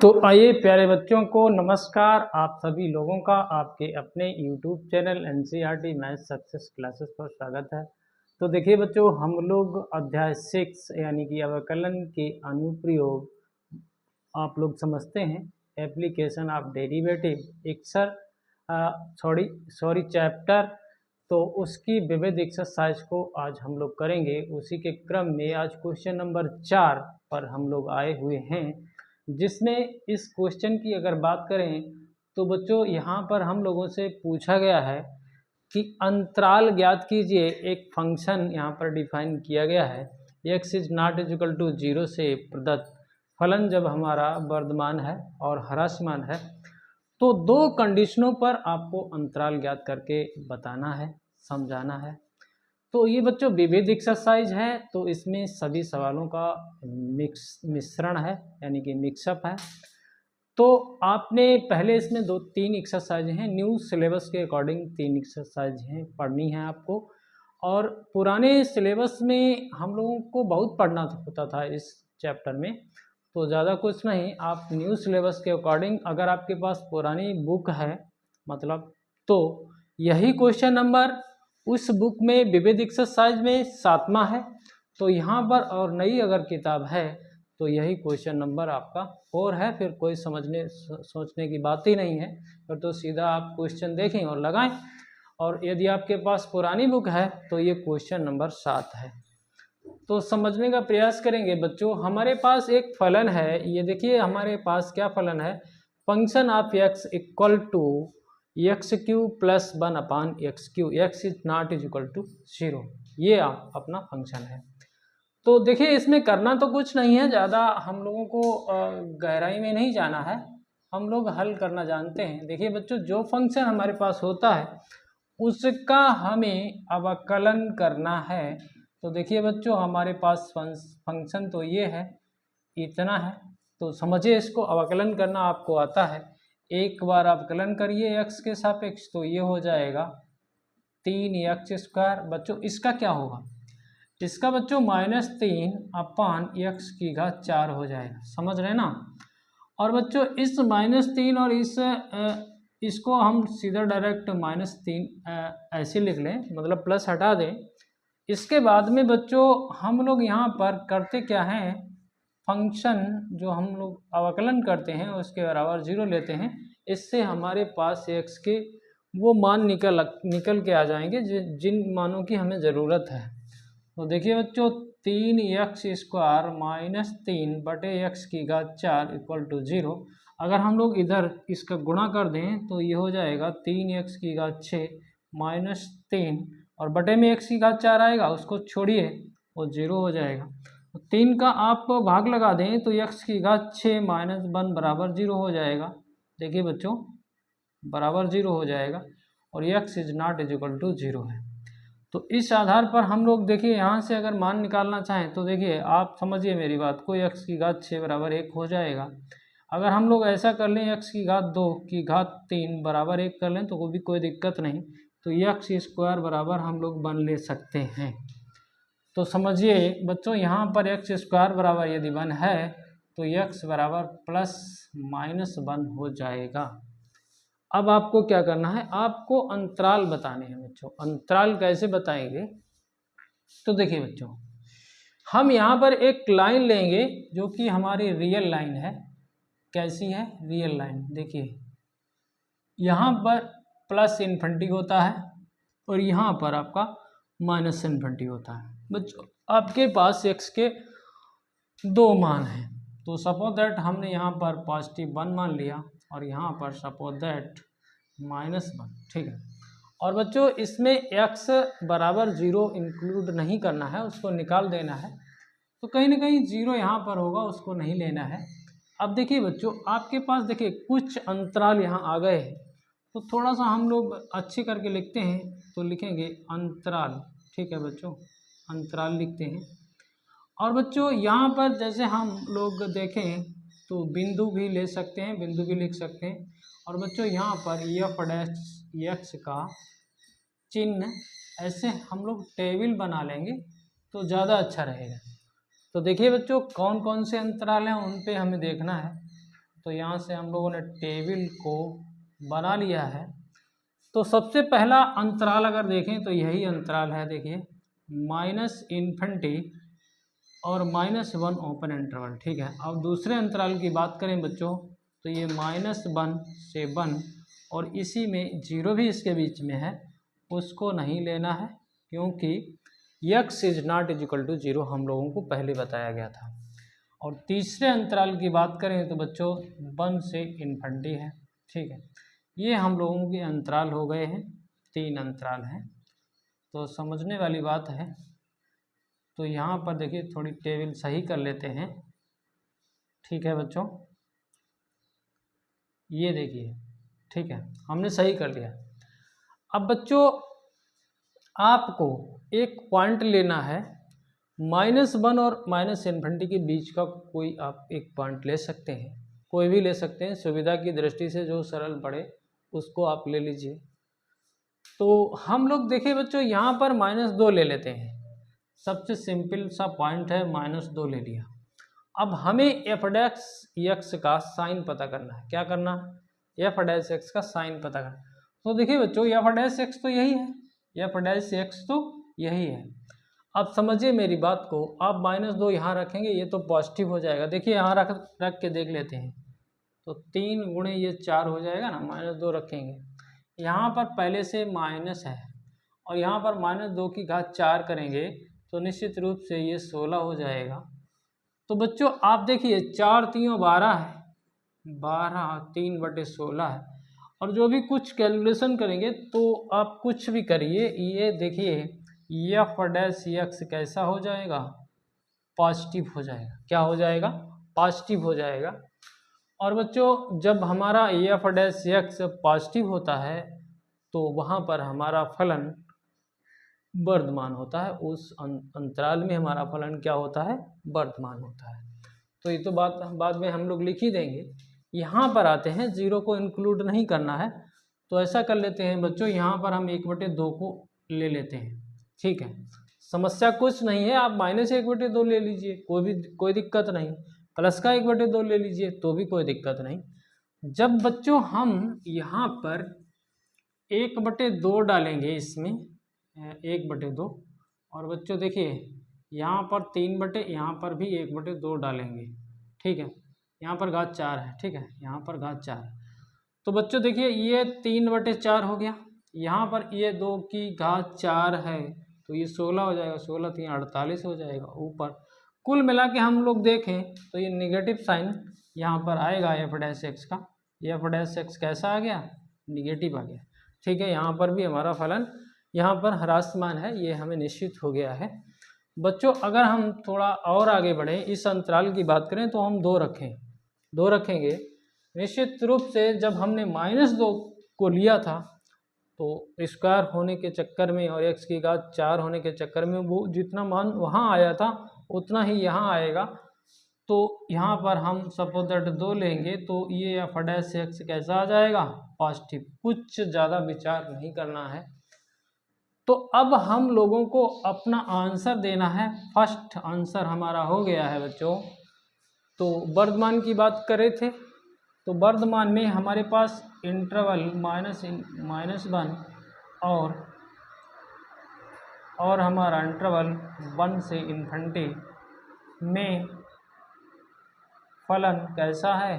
तो आइए प्यारे बच्चों को नमस्कार। आप सभी लोगों का आपके अपने YouTube channel NCERT math success classes पर स्वागत है। तो देखिए बच्चों, हम लोग अध्याय 6 यानी कि अवकलन के अनुप्रयोग आप लोग समझते हैं। एप्लीकेशन ऑफ डेरिवेटिव चैप्टर, तो उसकी विविध एक्सरसाइज को आज हम लोग करेंगे। उसी के क्रम में आज क्वेश्चन नंबर 4 पर हम लोग आए हुए हैं, जिसमें इस क्वेश्चन की अगर बात करें तो बच्चों यहाँ पर हम लोगों से पूछा गया है कि अंतराल ज्ञात कीजिए। एक फंक्शन यहाँ पर डिफाइन किया गया है, x is not is equal to 0 से प्रदत्त फलन जब हमारा वर्धमान है और ह्रासमान है, तो दो कंडीशनों पर आपको अंतराल ज्ञात करके बताना है, समझाना है। तो ये बच्चों विविध एक्सरसाइज है, तो इसमें सभी सवालों का मिश्रण है यानी कि मिक्सअप है। तो आपने पहले इसमें 2-3 एक्सरसाइज हैं, न्यू सिलेबस के अकॉर्डिंग 3 एक्सरसाइज हैं पढ़नी है आपको। और पुराने सिलेबस में हम लोगों को बहुत पढ़ना होता था इस चैप्टर में, तो ज़्यादा कुछ नहीं। आप न्यू सिलेबस के अकॉर्डिंग अगर आपके पास पुरानी बुक है मतलब, तो यही क्वेश्चन नंबर उस बुक में विविध एक्सरसाइज में 7वां है। तो यहाँ पर और नई अगर किताब है तो यही क्वेश्चन नंबर आपका 4 है। फिर कोई सोचने की बात ही नहीं है, फिर तो सीधा आप क्वेश्चन देखें और लगाएं। और यदि आपके पास पुरानी बुक है तो ये क्वेश्चन नंबर 7 है। तो समझने का प्रयास करेंगे बच्चों। हमारे पास एक फलन है, ये देखिए हमारे पास क्या फलन है, function of x equal to x cube plus 1/x3, x is not is equal to 0। ये आप अपना फंक्शन है। तो देखिए इसमें करना तो कुछ नहीं है, ज़्यादा हम लोगों को गहराई में नहीं जाना है, हम लोग हल करना जानते हैं। देखिए बच्चों, जो फंक्शन हमारे पास होता है उसका हमें अवकलन करना है। तो देखिए बच्चों, हमारे पास फंक्शन तो ये है, इतना है। तो समझिए, इसको अवकलन करना आपको आता है। एक बार अवकलन करिए x के सापेक्ष, तो ये हो जाएगा 3x²। बच्चों इसका क्या होगा, इसका बच्चों -3/x⁴ हो जाएगा। समझ रहे ना। और बच्चों इस -3 और इसको हम सीधा डायरेक्ट -3 ऐसे लिख लें, मतलब प्लस हटा दें। इसके बाद में बच्चों हम लोग यहाँ पर करते क्या हैं, फंक्शन जो हम लोग अवकलन करते हैं उसके बराबर 0 लेते हैं। इससे हमारे पास x के वो मान निकल के आ जाएंगे जिन मानों की हमें ज़रूरत है। तो देखिए बच्चों, 3x² - 3/x⁴ इक्वल टू 0। अगर हम लोग इधर इसका गुणा कर दें तो ये हो जाएगा 3x⁶ - 3, और बटे में x⁴ आएगा, उसको छोड़िए वो 0 हो जाएगा। तो 3 का आप भाग लगा दें तो x⁶ - 1 बराबर 0 हो जाएगा। देखिए बच्चों बराबर 0 हो जाएगा, और x is not is equal to 0 है। तो इस आधार पर हम लोग देखिए यहाँ से अगर मान निकालना चाहें तो देखिए आप समझिए मेरी बात को, x⁶ बराबर 1 हो जाएगा। अगर हम लोग ऐसा कर लें x⁴ बराबर 1 कर लें तो वो भी कोई दिक्कत नहीं। तो x² बराबर हम लोग बन ले सकते हैं। तो समझिए बच्चों, यहाँ पर x² बराबर यदि 1 है तो x बराबर ±1 हो जाएगा। अब आपको क्या करना है, आपको अंतराल बताने हैं बच्चों। अंतराल कैसे बताएंगे, तो देखिए बच्चों, हम यहाँ पर एक लाइन लेंगे जो कि हमारी रियल लाइन है। कैसी है, रियल लाइन। देखिए यहाँ पर +∞ होता है और यहाँ पर आपका -∞ होता है। बच्चों आपके पास x के 2 मान हैं, तो सपोज दैट हमने यहाँ पर +1 मान लिया और यहाँ पर सपोज दैट -1, ठीक है। और बच्चों इसमें x बराबर 0 इंक्लूड नहीं करना है, उसको निकाल देना है। तो कहीं ना कहीं 0 यहाँ पर होगा, उसको नहीं लेना है। अब देखिए बच्चों, आपके पास देखिए कुछ अंतराल यहाँ आ गए हैं, तो थोड़ा सा हम लोग अच्छे करके लिखते हैं। तो लिखेंगे अंतराल, ठीक है बच्चों, अंतराल लिखते हैं। और बच्चों यहाँ पर जैसे हम लोग देखें तो बिंदु भी ले सकते हैं, बिंदु भी लिख सकते हैं। और बच्चों यहाँ पर f' का चिन्ह ऐसे हम लोग टेबल बना लेंगे तो ज़्यादा अच्छा रहेगा। तो देखिए बच्चों, कौन कौन से अंतराल हैं उन पे हमें देखना है। तो यहाँ से हम लोगों ने टेबल को बना लिया है। तो सबसे पहला अंतराल अगर देखें तो यही अंतराल है, देखिए -∞ और -1 ओपन इंटरवल, ठीक है। अब दूसरे अंतराल की बात करें बच्चों तो ये -1 से 1 और इसी में 0 भी इसके बीच में है, उसको नहीं लेना है क्योंकि x is not equal to 0 हम लोगों को पहले बताया गया था। और तीसरे अंतराल की बात करें तो बच्चों 1 से ∞ है, ठीक है। ये हम लोगों के अंतराल हो गए हैं, 3 अंतराल हैं, तो समझने वाली बात है। तो यहाँ पर देखिए थोड़ी टेबल सही कर लेते हैं, ठीक है बच्चों, ये देखिए, ठीक है, हमने सही कर लिया। अब बच्चों आपको एक पॉइंट लेना है, -1 और -∞ के बीच का कोई आप एक पॉइंट ले सकते हैं, कोई भी ले सकते हैं, सुविधा की दृष्टि से जो सरल पड़े उसको आप ले लीजिए। तो हम लोग देखिए बच्चों यहाँ पर -2 ले लेते हैं, सबसे सिंपल सा पॉइंट है, -2 ले लिया। अब हमें f' का साइन पता करना है, क्या करना है, f' का साइन पता करना। तो देखिए बच्चों f' तो यही है, f' तो यही है। अब समझिए मेरी बात को, आप -2 यहाँ रखेंगे, ये तो पॉजिटिव हो जाएगा, देखिए यहाँ रख के देख लेते हैं, तो 3 गुणे ये 4 हो जाएगा ना, -2 रखेंगे, यहाँ पर पहले से माइनस है और यहाँ पर -2 की घात 4 करेंगे तो निश्चित रूप से ये 16 हो जाएगा। तो बच्चों आप देखिए 4 3 12 है, 12 3/16 है, और जो भी कुछ कैलकुलेशन करेंगे तो आप कुछ भी करिए, ये देखिए f' कैसा हो जाएगा, पॉजिटिव हो जाएगा, क्या हो जाएगा, पॉजिटिव हो जाएगा। और बच्चों जब हमारा f' पॉजिटिव होता है तो वहाँ पर हमारा फलन वर्धमान होता है, उस अंतराल में हमारा फलन क्या होता है, वर्धमान होता है। तो ये तो बात बाद में हम लोग लिख ही देंगे। यहाँ पर आते हैं, 0 को इंक्लूड नहीं करना है, तो ऐसा कर लेते हैं बच्चों, यहाँ पर हम 1/2 को ले लेते हैं, ठीक है। समस्या कुछ नहीं है, आप -1/2 ले लीजिए, कोई दिक्कत नहीं, प्लस का 1/2 ले लीजिए तो भी कोई दिक्कत नहीं। जब बच्चों हम यहाँ पर 1/2 डालेंगे इसमें, 1/2, और बच्चों देखिए यहाँ पर 3 यहाँ पर भी 1/2 डालेंगे, ठीक है, यहाँ पर घात 4 है, ठीक है, यहाँ पर घात 4 है। तो बच्चों देखिए ये 3/4 हो गया, यहाँ पर ये 2 की घात 4 है तो ये 16 हो जाएगा, 16 3 48 हो जाएगा ऊपर। कुल मिला के हम लोग देखें तो ये नेगेटिव साइन यहाँ पर आएगा f' का, f' कैसा आ गया, निगेटिव आ गया, ठीक है। यहाँ पर भी हमारा फलन यहाँ पर ह्रासमान है, ये हमें निश्चित हो गया है। बच्चों अगर हम थोड़ा और आगे बढ़ें, इस अंतराल की बात करें तो हम 2 रखेंगे। निश्चित रूप से जब हमने -2 को लिया था तो स्क्वायर होने के चक्कर में और x की घात 4 होने के चक्कर में वो जितना मान वहाँ आया था उतना ही यहाँ आएगा। तो यहाँ पर हम सपोज दैट 2 लेंगे तो ये f' कैसा आ जाएगा, पॉजिटिव, कुछ ज़्यादा विचार नहीं करना है। तो अब हम लोगों को अपना आंसर देना है, फर्स्ट आंसर हमारा हो गया है बच्चों। तो वर्धमान की बात करे थे, तो वर्धमान में हमारे पास इंटरवल -1 और हमारा इंटरवल 1 से ∞ में फलन कैसा है,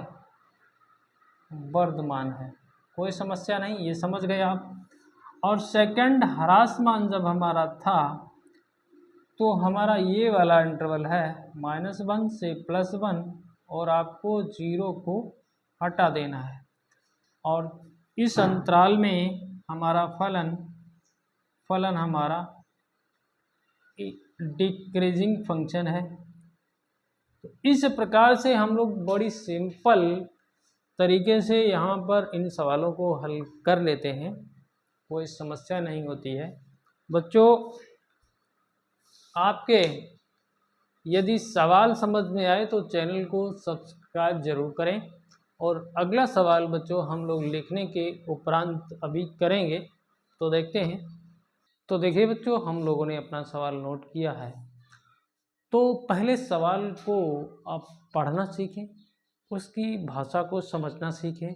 वर्धमान है, कोई समस्या नहीं, ये समझ गए आप। और सेकंड ह्रासमान जब हमारा था तो हमारा ये वाला इंटरवल है -1 से +1 और आपको 0 को हटा देना है। और इस अंतराल में हमारा फलन हमारा डिक्रीजिंग फंक्शन है। तो इस प्रकार से हम लोग बड़ी सिंपल तरीके से यहाँ पर इन सवालों को हल कर लेते हैं, कोई समस्या नहीं होती है। बच्चों आपके यदि सवाल समझ में आए तो चैनल को सब्सक्राइब जरूर करें। और अगला सवाल बच्चों हम लोग लिखने के उपरांत अभी करेंगे, तो देखते हैं। तो देखिए बच्चों हम लोगों ने अपना सवाल नोट किया है, तो पहले सवाल को आप पढ़ना सीखें, उसकी भाषा को समझना सीखें,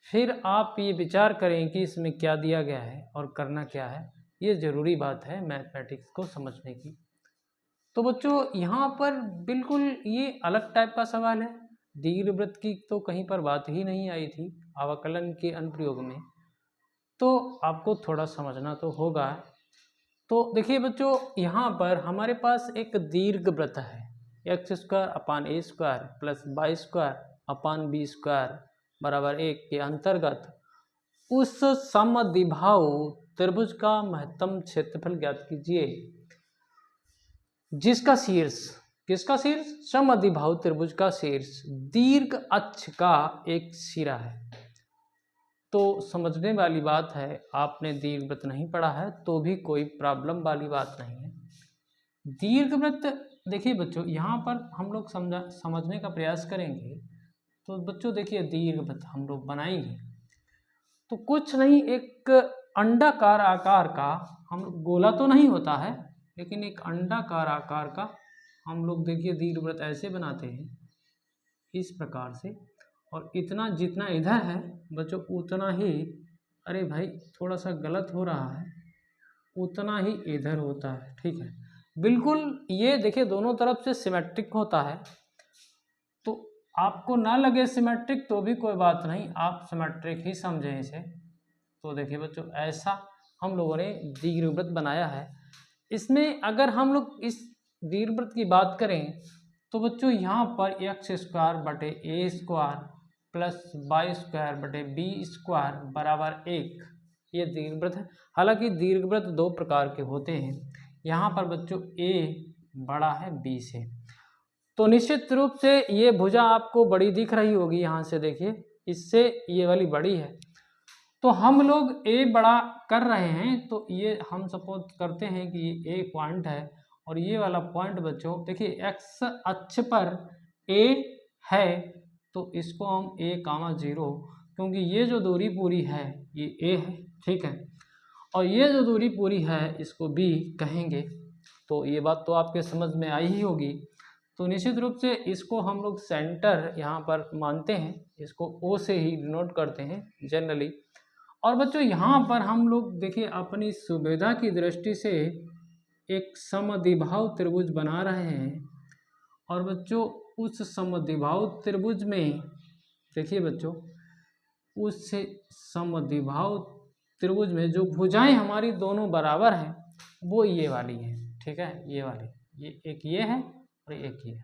फिर आप ये विचार करें कि इसमें क्या दिया गया है और करना क्या है। ये ज़रूरी बात है मैथमेटिक्स को समझने की। तो बच्चों यहाँ पर बिल्कुल ये अलग टाइप का सवाल है, दीर्घवृत्त की तो कहीं पर बात ही नहीं आई थी अवकलन के अनुप्रयोग में, तो आपको थोड़ा समझना तो होगा। तो देखिए बच्चों, यहाँ पर हमारे पास एक दीर्घवृत्त है, x² / a² + y² / b² बराबर 1 के अंतर्गत उस समद्विबाहु त्रिभुज का महत्तम क्षेत्रफल ज्ञात कीजिए जिसका शीर्ष, किसका शीर्ष? समद्विबाहु त्रिभुज का शीर्ष दीर्घ अक्ष का एक सिरा है। तो समझने वाली बात है, आपने दीर्घवृत्त नहीं पढ़ा है तो भी कोई प्रॉब्लम वाली बात नहीं है। दीर्घवृत्त देखिए बच्चों, यहाँ पर हम लोग समझने का प्रयास करेंगे। तो बच्चों देखिए, दीर्घवृत्त हम लोग बनाएंगे तो कुछ नहीं, एक अंडाकार आकार का, हम गोला तो नहीं होता है लेकिन एक अंडाकार आकार का हम लोग देखिए दीर्घवृत्त ऐसे बनाते हैं इस प्रकार से, और इतना जितना इधर है बच्चों उतना ही, अरे भाई थोड़ा सा गलत हो रहा है, उतना ही इधर होता है। ठीक है, बिल्कुल ये देखिए दोनों तरफ से सिमेट्रिक होता है। तो आपको ना लगे सिमेट्रिक तो भी कोई बात नहीं, आप सिमेट्रिक ही समझें इसे। तो देखिए बच्चों, ऐसा हम लोगों ने दीर्घवृत्त बनाया है। इसमें अगर हम लोग इस दीर्घवृत्त की बात करें तो बच्चों यहाँ पर x² बटे a² + y² बटे b² बराबर 1 ये दीर्घवृत्त है। हालांकि दीर्घवृत्त दो प्रकार के होते हैं। यहाँ पर बच्चों a बड़ा है b से, तो निश्चित रूप से ये भुजा आपको बड़ी दिख रही होगी, यहाँ से देखिए इससे ये वाली बड़ी है। तो हम लोग a बड़ा कर रहे हैं, तो ये हम सपोज करते हैं कि ये a पॉइंट है और ये वाला पॉइंट बच्चों देखिए x अक्ष पर a है, तो इसको हम a,0 क्योंकि ये जो दूरी पूरी है ये a है, ठीक है, और ये जो दूरी पूरी है इसको b कहेंगे। तो ये बात तो आपके समझ में आई ही होगी। तो निश्चित रूप से इसको हम लोग सेंटर यहाँ पर मानते हैं, इसको O से ही डिनोट करते हैं जनरली। और बच्चों यहाँ पर हम लोग देखिए अपनी सुविधा की दृष्टि से एक समद्विबाहु त्रिभुज बना रहे हैं, और बच्चों उस समद्विबाहु त्रिभुज में देखिए बच्चों, उस समद्विबाहु त्रिभुज में जो भुजाएं हमारी दोनों बराबर हैं वो ये वाली है, ठीक है, ये वाली, ये एक ये है और एक ये है,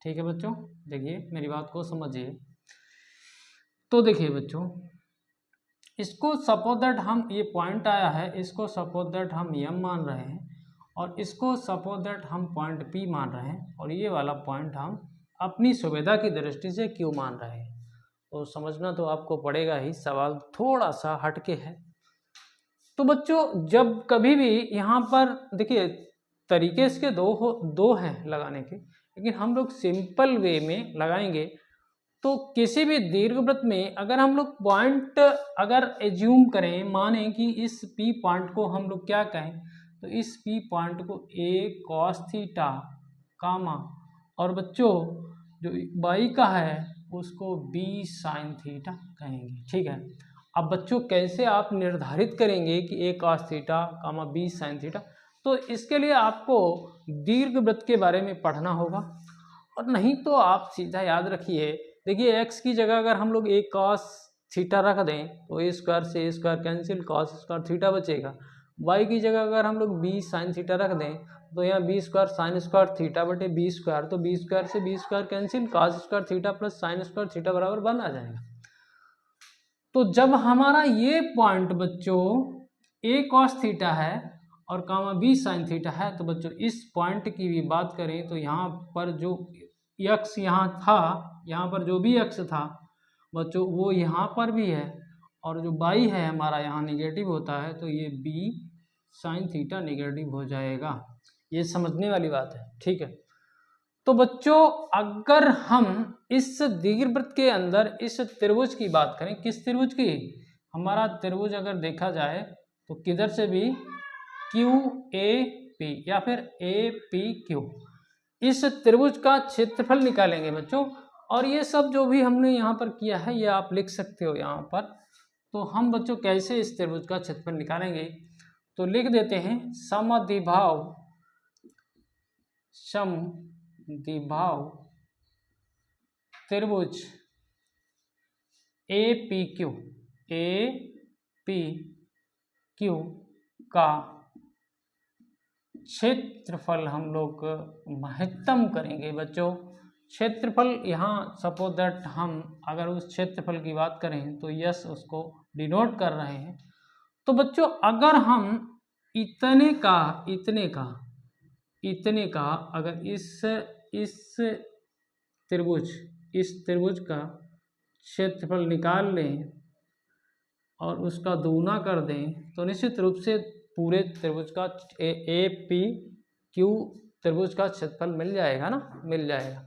ठीक है बच्चों। देखिए मेरी बात को समझिए। तो देखिए बच्चों, इसको सपोज दैट हम, ये पॉइंट आया है, इसको सपोज दैट हम m मान रहे हैं और इसको सपोज दैट हम पॉइंट P मान रहे हैं, और ये वाला पॉइंट हम अपनी सुविधा की दृष्टि से Q मान रहे हैं। तो समझना तो आपको पड़ेगा ही, सवाल थोड़ा सा हटके है। तो बच्चों जब कभी भी यहाँ पर देखिए तरीके इसके दो हैं लगाने के, लेकिन हम लोग सिंपल वे में लगाएंगे। तो किसी भी दीर्घवृत्त में अगर हम लोग पॉइंट अगर एज्यूम करें, माने कि इस P पॉइंट को हम लोग क्या कहें, तो इस P पॉइंट को a cos थीटा कामा, और बच्चों जो y का है उसको b sin थीटा कहेंगे, ठीक है। अब बच्चों कैसे आप निर्धारित करेंगे कि a cos theta comma b sin theta, तो इसके लिए आपको दीर्घवृत्त के बारे में पढ़ना होगा, और नहीं तो आप सीधा याद रखिए। देखिए x की जगह अगर हम लोग a cos थीटा रख दें तो a² से a² कैंसिल, cos² थीटा बचेगा। y की जगह अगर हम लोग b sin थीटा रख दें तो यहाँ b² sin² थीटा बटे b², तो b² से b² cancel, cos² theta plus sin² theta बराबर 1 आ जाएगा। तो जब हमारा ये पॉइंट बच्चों a cos थीटा है और कामा b sin थीटा है, तो बच्चों इस पॉइंट की भी बात करें तो यहाँ पर जो x यहाँ था, यहाँ पर जो भी x था बच्चों वो यहाँ पर भी है, और जो y है हमारा यहाँ निगेटिव होता है, तो ये b sin थीटा निगेटिव हो जाएगा। ये समझने वाली बात है, ठीक है। तो बच्चों अगर हम इस दीर्घवृत्त के अंदर इस त्रिभुज की बात करें, किस त्रिभुज की, हमारा त्रिभुज अगर देखा जाए तो किधर से भी QAP या फिर APQ, इस त्रिभुज का क्षेत्रफल निकालेंगे बच्चों, और ये सब जो भी हमने यहाँ पर किया है ये आप लिख सकते हो यहाँ पर। तो हम बच्चों कैसे इस त्रिभुज का क्षेत्रफल निकालेंगे, तो लिख देते हैं समद्विबाहु त्रिभुज APQ का क्षेत्रफल हम लोग महत्तम करेंगे बच्चों। क्षेत्रफल यहाँ सपोज दैट हम अगर उस क्षेत्रफल की बात करें तो यस उसको डिनोट कर रहे हैं। तो बच्चों अगर हम इतने का अगर इस त्रिभुज का क्षेत्रफल निकाल लें और उसका दोगुना कर दें तो निश्चित रूप से पूरे त्रिभुज का APQ त्रिभुज का क्षेत्रफल मिल जाएगा ना, मिल जाएगा।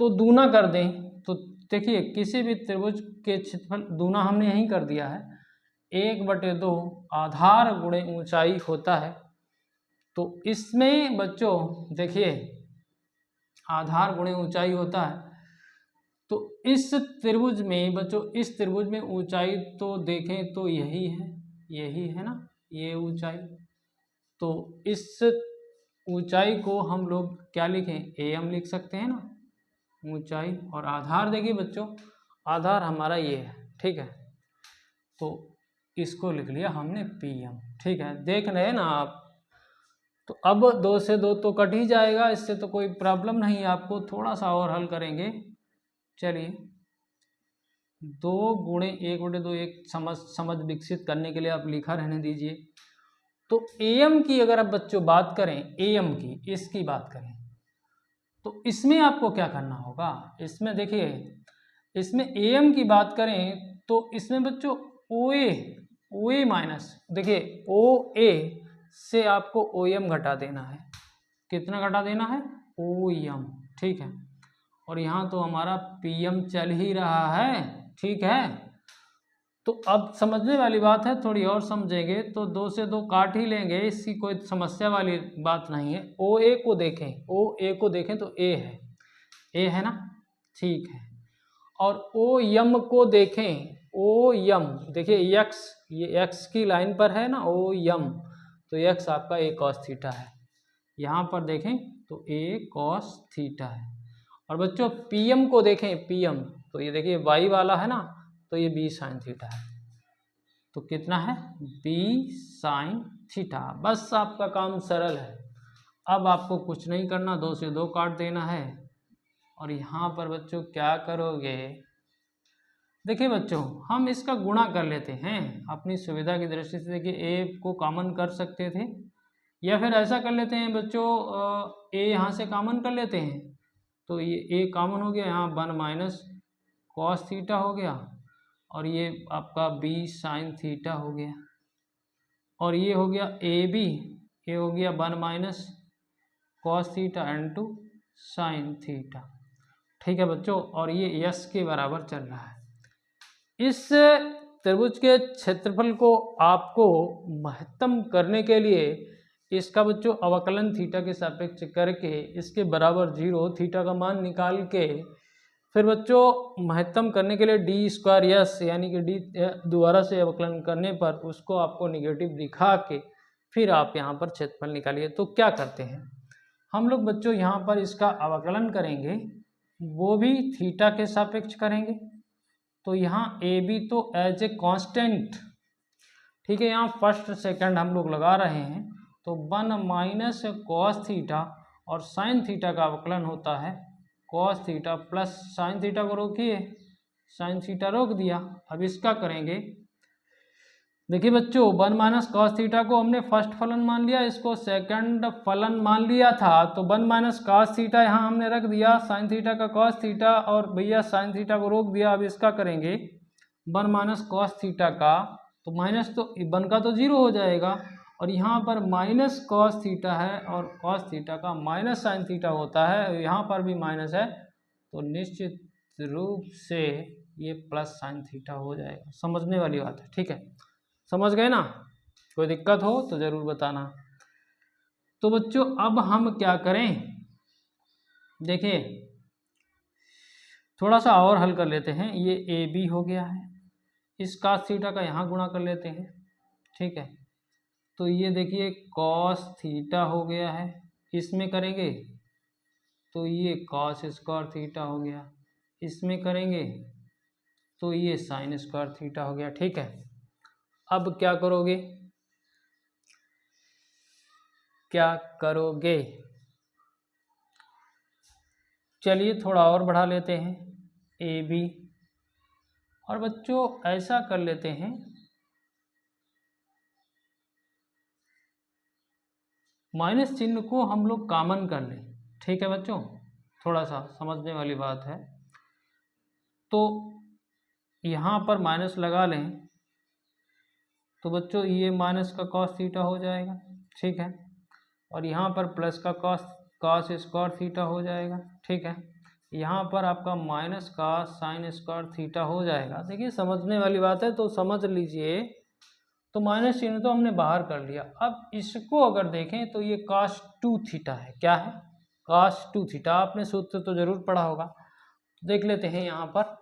तो दूना कर दें तो देखिए किसी भी त्रिभुज के क्षेत्रफल दूना हमने यहीं कर दिया है, 1/2 आधार गुणे ऊंचाई होता है। तो इसमें बच्चों देखिए आधार गुणे ऊंचाई होता है। तो इस त्रिभुज में बच्चों, इस त्रिभुज में ऊंचाई तो देखें तो यही है ना, ये ऊंचाई। तो इस ऊंचाई को हम लोग क्या लिखें, AM लिख सकते हैं ना, ऊंचाई। और आधार देखिए बच्चों, आधार हमारा ये है, ठीक है। तो इसको लिख लिया हमने PM, ठीक है, देख रहे हैं ना आप। तो अब 2 से 2 तो कट ही जाएगा, इससे तो कोई प्रॉब्लम नहीं। आपको थोड़ा सा और हल करेंगे, चलिए 2 गुणे 1/2 एक समझ विकसित करने के लिए आप लिखा रहने दीजिए। तो AM की अगर आप बच्चों बात करें, AM की इसकी बात करें तो इसमें आपको क्या करना होगा, इसमें देखिए इसमें AM की बात करें तो इसमें बच्चों OA माइनस, देखिए OA से आपको OM घटा देना है। कितना घटा देना है, OM, ठीक है। और यहाँ तो हमारा PM चल ही रहा है, ठीक है। तो अब समझने वाली बात है, थोड़ी और समझेंगे तो 2 से 2 काट ही लेंगे, इसकी कोई समस्या वाली बात नहीं है। OA को देखें तो A है ना, ठीक है। और OM को देखें, OM देखिए X, ये X की लाइन पर है ना OM, तो X आपका A cos थीटा है। यहाँ पर देखें तो A cos थीटा है। और बच्चों PM को देखें, PM तो ये देखिए Y वाला है ना, तो ये B sin थीटा है। तो कितना है, B sin थीटा। बस आपका काम सरल है। अब आपको कुछ नहीं करना, 2 से 2 काट देना है। और यहाँ पर बच्चों क्या करोगे, देखिए बच्चों हम इसका गुणा कर लेते हैं अपनी सुविधा की दृष्टि से। देखिए A को कॉमन कर सकते थे, या फिर ऐसा कर लेते हैं बच्चों, A यहाँ से कॉमन कर लेते हैं तो ये A कॉमन हो गया, यहाँ 1 माइनस कॉस थीटा हो गया, और ये आपका B साइन थीटा हो गया। और ये हो गया AB, ये हो गया 1 minus cos theta × sine theta, ठीक है बच्चों। और ये यस के बराबर चल रहा है। इस त्रिभुज के क्षेत्रफल को आपको महत्तम करने के लिए इसका बच्चों अवकलन थीटा के सापेक्ष करके इसके बराबर 0 थीटा का मान निकाल के फिर बच्चों महत्तम करने के लिए d² यस यानी कि d दोबारा से अवकलन करने पर उसको आपको निगेटिव दिखा के फिर आप यहाँ पर क्षेत्रफल निकालिए। तो क्या करते हैं हम लोग बच्चों, यहाँ पर इसका अवकलन करेंगे, वो भी थीटा के सापेक्ष करेंगे। तो यहाँ AB तो एज ए कांस्टेंट, ठीक है, यहाँ फर्स्ट सेकंड हम लोग लगा रहे हैं। तो 1 माइनस कॉस थीटा और साइन थीटा का अवकलन होता है cos theta plus sine theta को रोकिए, साइन थीटा रोक दिया। अब इसका करेंगे, देखिए बच्चों 1 माइनस कॉस थीटा को हमने फर्स्ट फलन मान लिया, इसको सेकंड फलन मान लिया था। तो 1 माइनस कॉस थीटा यहाँ हमने रख दिया, साइन थीटा का कॉस थीटा और भैया साइन थीटा को रोक दिया। अब इसका करेंगे 1 माइनस कॉस थीटा का, तो माइनस तो 1 का तो 0 हो जाएगा, और यहाँ पर माइनस कॉस थीटा है और कॉस थीटा का माइनस साइन थीटा होता है, यहाँ पर भी माइनस है, तो निश्चित रूप से ये प्लस साइन थीटा हो जाएगा। समझने वाली बात है, ठीक है, समझ गए ना। कोई दिक्कत हो तो ज़रूर बताना। तो बच्चों अब हम क्या करें, देखिए थोड़ा सा और हल कर लेते हैं। ये ए बी हो गया है, इस cos थीटा का यहाँ गुणा कर लेते हैं, ठीक है। तो ये देखिए cos थीटा हो गया है, इसमें करेंगे तो ये cos स्क्वायर थीटा हो गया, इसमें करेंगे तो ये साइन स्क्वायर थीटा हो गया, ठीक है। अब क्या करोगे, क्या करोगे? चलिए थोड़ा और बढ़ा लेते हैं ए बी, और बच्चों ऐसा कर लेते हैं, माइनस चिन्ह को हम लोग कॉमन कर लें, ठीक है बच्चों, थोड़ा सा समझने वाली बात है। तो यहाँ पर माइनस लगा लें तो बच्चों ये माइनस का कॉस थीटा हो जाएगा, ठीक है, और यहाँ पर प्लस का कॉस स्क्वायर थीटा हो जाएगा, ठीक है। यहाँ पर आपका माइनस का साइन स्क्वायर थीटा हो जाएगा। देखिए समझने वाली बात है, तो समझ लीजिए। तो माइनस चिन्ह तो हमने बाहर कर लिया। अब इसको अगर देखें तो ये cos 2 थीटा है, क्या है? cos 2 theta. आपने सूत्र तो जरूर पढ़ा होगा, देख लेते हैं यहाँ पर।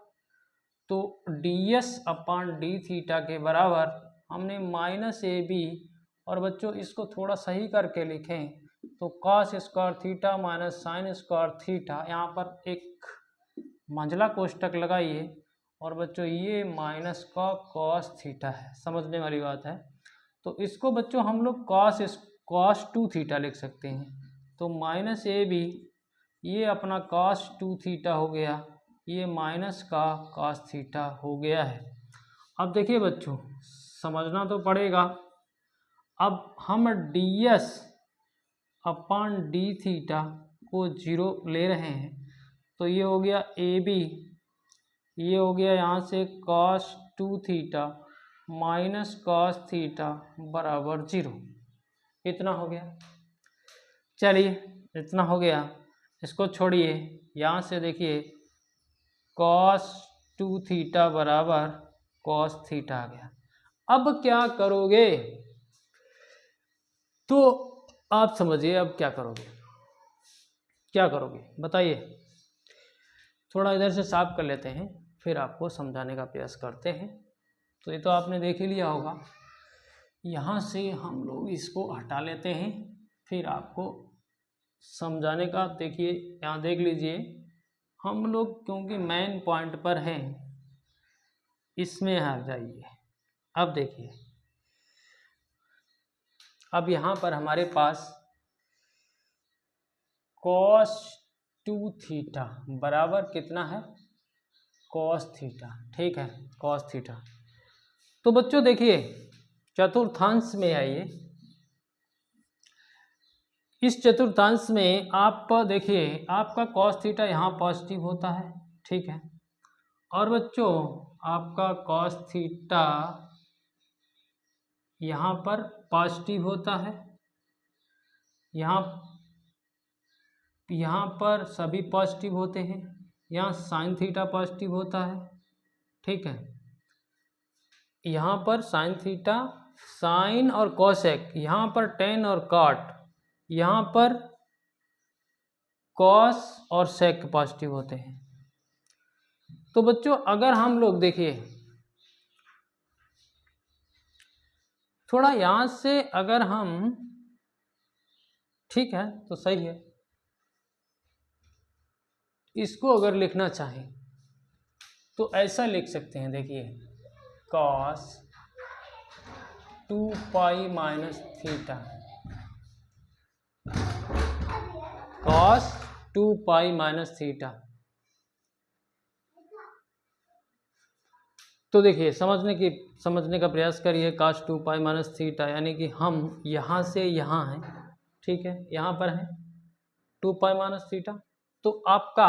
तो ds अपान डी थीटा के बराबर हमने माइनस ए बी, और बच्चों इसको थोड़ा सही करके लिखें तो cos square theta minus sine square theta, यहाँ पर एक मंझला कोष्टक लगाइए, और बच्चों ये माइनस का cos थीटा है, समझने वाली बात है। तो इसको बच्चों हम लोग cos 2 थीटा लिख सकते हैं। तो माइनस ए बी, ये अपना cos 2 थीटा हो गया, ये माइनस का cos थीटा हो गया है। अब देखिए बच्चों समझना तो पड़ेगा। अब हम ds अपान डी थीटा को 0 ले रहे हैं, तो ये हो गया ए बी, ये हो गया यहाँ से cos 2 theta minus cos theta बराबर 0। इतना हो गया। चलिए इतना हो गया, इसको छोड़िए, यहाँ से देखिए cos 2 थीटा बराबर cos थीटा आ गया। अब क्या करोगे? तो आप समझिए, अब क्या करोगे, क्या करोगे बताइए। थोड़ा इधर से साफ कर लेते हैं, फिर आपको समझाने का प्रयास करते हैं। तो ये तो आपने देख ही लिया होगा। यहाँ से हम लोग इसको हटा लेते हैं, फिर आपको समझाने का, देखिए यहाँ देख लीजिए, हम लोग क्योंकि मेन पॉइंट पर हैं, इसमें आ जाइए। अब देखिए, अब यहाँ पर हमारे पास cos 2 थीटा बराबर कितना है? cos थीटा, ठीक है, cos थीटा। तो बच्चों देखिए चतुर्थांश में आइए, इस चतुर्थांश में आप देखिए आपका cos थीटा यहाँ पॉजिटिव होता है, ठीक है, और बच्चों आपका cos थीटा यहाँ पर पॉजिटिव होता है, यहाँ पर सभी पॉजिटिव होते हैं, यहाँ साइन थीटा पॉजिटिव होता है, ठीक है, यहाँ पर साइन थीटा, साइन और कोसेक, यहाँ पर टेन और कॉट, यहाँ पर कॉस और सेक पॉजिटिव होते हैं। तो बच्चों अगर हम लोग देखिए थोड़ा यहाँ से अगर हम, ठीक है तो सही है, इसको अगर लिखना चाहें तो ऐसा लिख सकते हैं, देखिए cos 2 pi minus theta, cos 2 pi minus theta. तो देखिए समझने का प्रयास करिए, cos 2 पाई माइनस थीटा, यानी कि हम यहाँ से यहाँ हैं, ठीक है, यहाँ पर है 2 पाई माइनस थीटा, तो आपका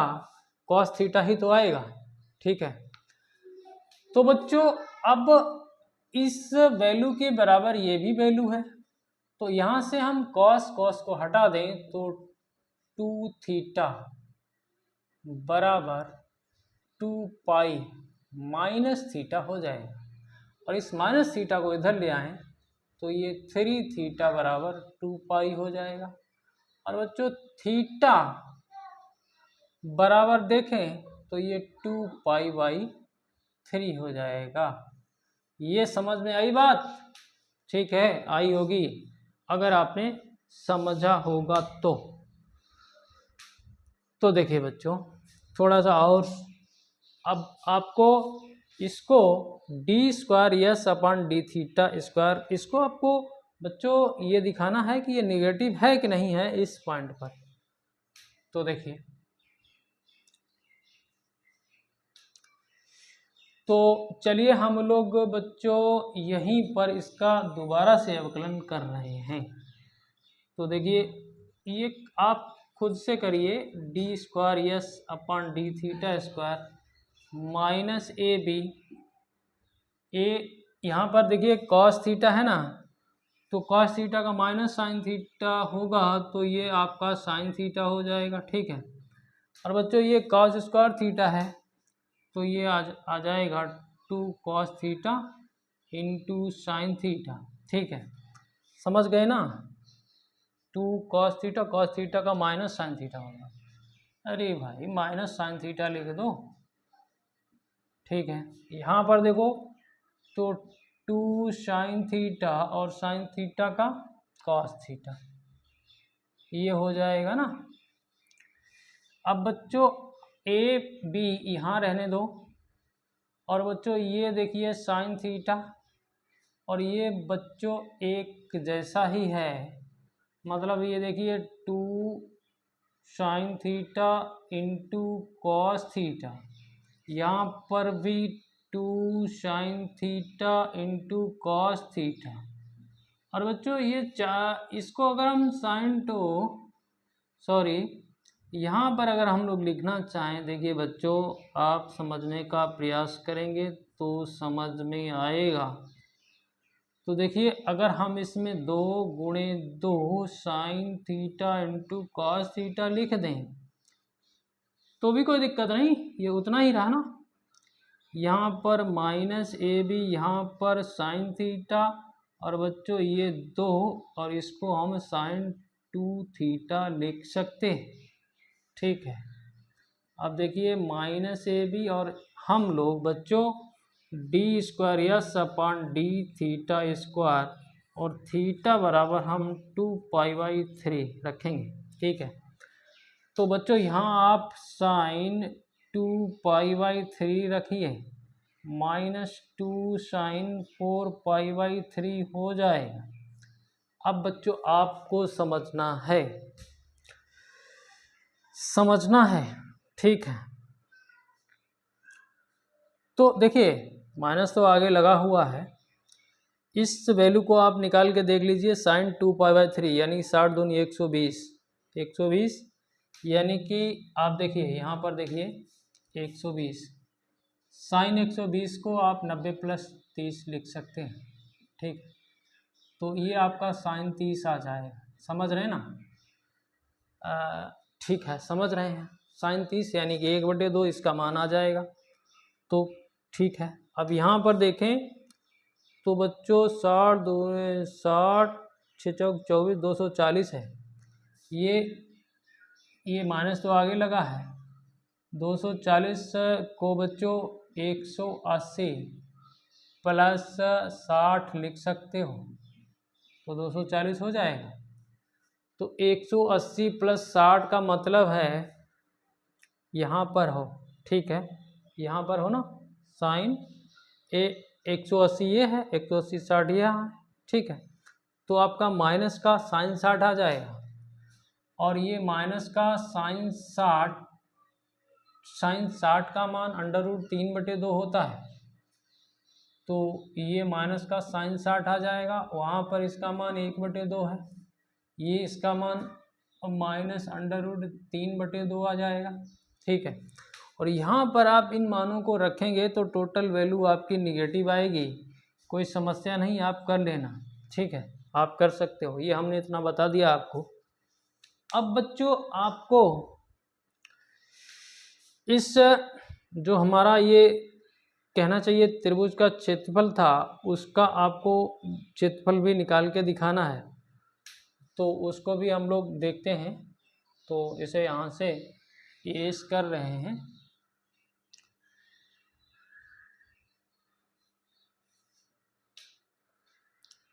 cos थीटा ही तो आएगा, ठीक है। तो बच्चों अब इस वैल्यू के बराबर ये भी वैल्यू है, तो यहाँ से हम cos को हटा दें तो 2 थीटा बराबर 2 पाई माइनस थीटा हो जाएगा, और इस माइनस थीटा को इधर ले आएं तो ये 3 थीटा बराबर 2 पाई हो जाएगा। और बच्चों थीटा बराबर देखें तो ये 2π/3 हो जाएगा। ये समझ में आई बात? ठीक है, आई होगी अगर आपने समझा होगा तो देखिए बच्चों, थोड़ा सा और अब आपको इसको d²s/d², इसको आपको बच्चों ये दिखाना है कि ये निगेटिव है कि नहीं है इस पॉइंट पर। तो देखिए, तो चलिए हम लोग बच्चों यहीं पर इसका दोबारा से अवकलन कर रहे हैं। तो देखिए, ये आप खुद से करिए, d²s/d² -ab, यहाँ पर देखिए cos थीटा है ना, तो cos थीटा का माइनस साइन थीटा होगा, तो ये आपका साइन थीटा हो जाएगा। ठीक है, और बच्चों ये cos² थीटा है, तो ये आ जाएगा 2 cos theta into sine theta. ठीक है, समझ गए ना? 2 cos थीटा का माइनस साइन थीटा होगा। अरे भाई माइनस साइन थीटा लिख दो। ठीक है, यहाँ पर देखो तो 2 साइन थीटा और साइन थीटा का cos थीटा, ये हो जाएगा ना। अब बच्चों ए बी यहाँ रहने दो, और बच्चों ये देखिए साइन थीटा, और ये बच्चों एक जैसा ही है, मतलब ये देखिए 2 sine theta into cos theta, यहाँ पर भी 2 sine theta into cos theta. और बच्चों ये इसको अगर हम यहाँ पर अगर हम लोग लिखना चाहें, देखिए बच्चों आप समझने का प्रयास करेंगे तो समझ में आएगा। तो देखिए अगर हम इसमें 2 गुणे 2 sine theta into cos theta लिख दें तो भी कोई दिक्कत नहीं, ये उतना ही रहा ना। यहाँ पर माइनस ए बी, यहाँ पर साइन थीटा, और बच्चों ये 2, और इसको हम साइन 2 थीटा लिख सकते हैं। ठीक है, अब देखिए माइनस ए बी, और हम लोग बच्चों d²s/d², और थीटा बराबर हम 2π/3 रखेंगे। ठीक है, तो बच्चों यहाँ आप साइन 2π/3 रखिए, -2 साइन 4π/3 हो जाएगा। अब बच्चों आपको समझना है। ठीक है, तो देखिए माइनस तो आगे लगा हुआ है, इस वैल्यू को आप निकाल के देख लीजिए। साइन 2π/3 यानी 60 दूनी 120, यानी कि आप देखिए यहाँ पर देखिए 120, साइन 120 को आप 90 + 30 लिख सकते हैं। ठीक, तो ये आपका साइन 30 आ जाएगा। समझ रहे हैं ना? ठीक है, समझ रहे हैं। साइन 30 यानी कि 1/2 इसका मान आ जाएगा। तो ठीक है, अब यहाँ पर देखें तो बच्चों 60 दूनी 60, 6 चौक 24, 240 है। ये माइनस तो आगे लगा है, 240 को बच्चों 180 + 60 लिख सकते हो, तो 240 हो जाएगा। तो 180 + 60 का मतलब है यहाँ पर हो। ठीक है, यहाँ पर हो ना, साइन 180 ये है, 180 60 यहाँ है। ठीक है, तो आपका माइनस का साइन 60 आ जाएगा, और ये माइनस का साइन 60 का मान √3/2 होता है, तो ये माइनस का साइन 60 आ जाएगा। वहाँ पर इसका मान 1/2 है, ये इसका मान -√3/2 आ जाएगा। ठीक है, और यहाँ पर आप इन मानों को रखेंगे तो टोटल वैल्यू आपकी निगेटिव आएगी। कोई समस्या नहीं, आप कर लेना। ठीक है, आप कर सकते हो, ये हमने इतना बता दिया आपको। अब बच्चों आपको इस जो हमारा ये कहना चाहिए त्रिभुज का क्षेत्रफल था, उसका आपको क्षेत्रफल भी निकाल के दिखाना है, तो उसको भी हम लोग देखते हैं। तो इसे यहाँ से इरेज कर रहे हैं।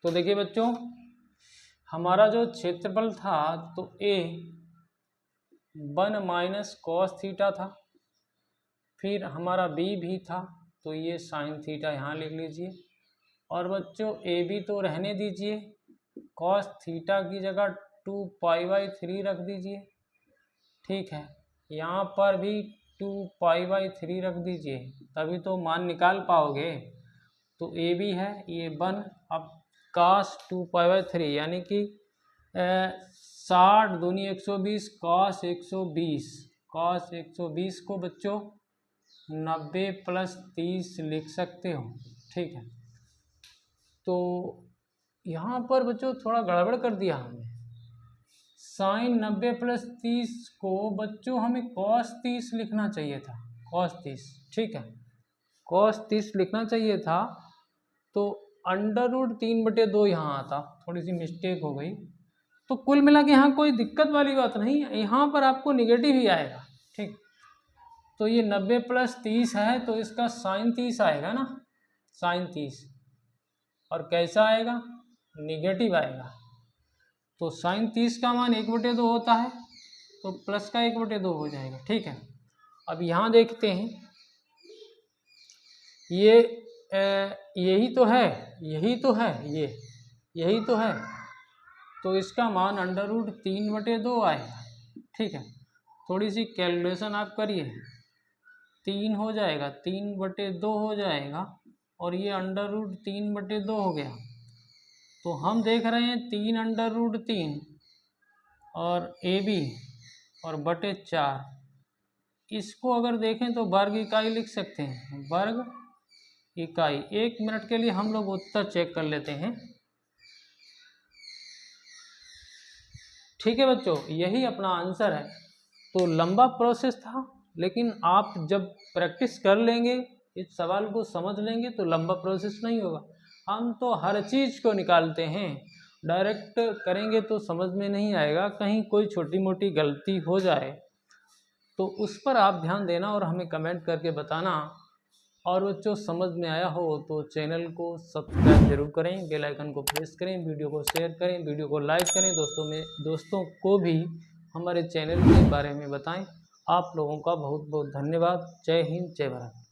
तो देखिए बच्चों, हमारा जो क्षेत्रफल था तो ए 1 माइनस कॉस थीटा था, फिर हमारा बी भी था तो ये साइन थीटा यहाँ लिख लीजिए, और बच्चों ए बी तो रहने दीजिए, कॉस थीटा की जगह 2π/3 रख दीजिए। ठीक है, यहाँ पर भी 2π/3 रख दीजिए, तभी तो मान निकाल पाओगे। तो ए भी है ये 1, अब cos 2π/3 यानी कि 60 दूनी 120 cos 120, cos 120 को बच्चों 90 + 30 लिख सकते हो। ठीक है, तो यहाँ पर बच्चों थोड़ा गड़बड़ कर दिया हमने, साइन 90 + 30 को बच्चों हमें cos 30 लिखना चाहिए था, cos 30। ठीक है, cos 30 लिखना चाहिए था, तो √3/2 यहाँ आता, थोड़ी सी मिस्टेक हो गई। तो कुल मिला के यहाँ कोई दिक्कत वाली बात नहीं है, यहाँ पर आपको निगेटिव ही आएगा। ठीक, तो ये 90 + 30 है तो इसका साइन 30 आएगा ना, साइन 30, और कैसा आएगा, निगेटिव आएगा। तो साइन 30 का मान 1/2 होता है, तो प्लस का 1/2 हो जाएगा। ठीक है, अब यहाँ देखते हैं, ये यही तो है, यही तो है, यही तो है, तो इसका मान √3/2 आएगा। ठीक है, थोड़ी सी कैलकुलेशन आप करिए, 3 हो जाएगा, 3/2 हो जाएगा, और ये √3/2 हो गया। तो हम देख रहे हैं 3/3 और ए बी और /4, इसको अगर देखें तो वर्ग इकाई लिख सकते हैं, वर्ग इकाई। 1 मिनट के लिए हम लोग उत्तर चेक कर लेते हैं। ठीक है बच्चों, यही अपना आंसर है। तो लंबा प्रोसेस था, लेकिन आप जब प्रैक्टिस कर लेंगे, इस सवाल को समझ लेंगे, तो लंबा प्रोसेस नहीं होगा। हम तो हर चीज़ को निकालते हैं, डायरेक्ट करेंगे तो समझ में नहीं आएगा, कहीं कोई छोटी मोटी गलती हो जाए तो उस पर आप ध्यान देना और हमें कमेंट करके बताना। और बच्चों समझ में आया हो तो चैनल को सब्सक्राइब जरूर करें, बेल आइकन को प्रेस करें, वीडियो को शेयर करें, वीडियो को लाइक करें, दोस्तों को भी हमारे चैनल के बारे में बताएं। आप लोगों का बहुत बहुत धन्यवाद। जय हिंद, जय भारत।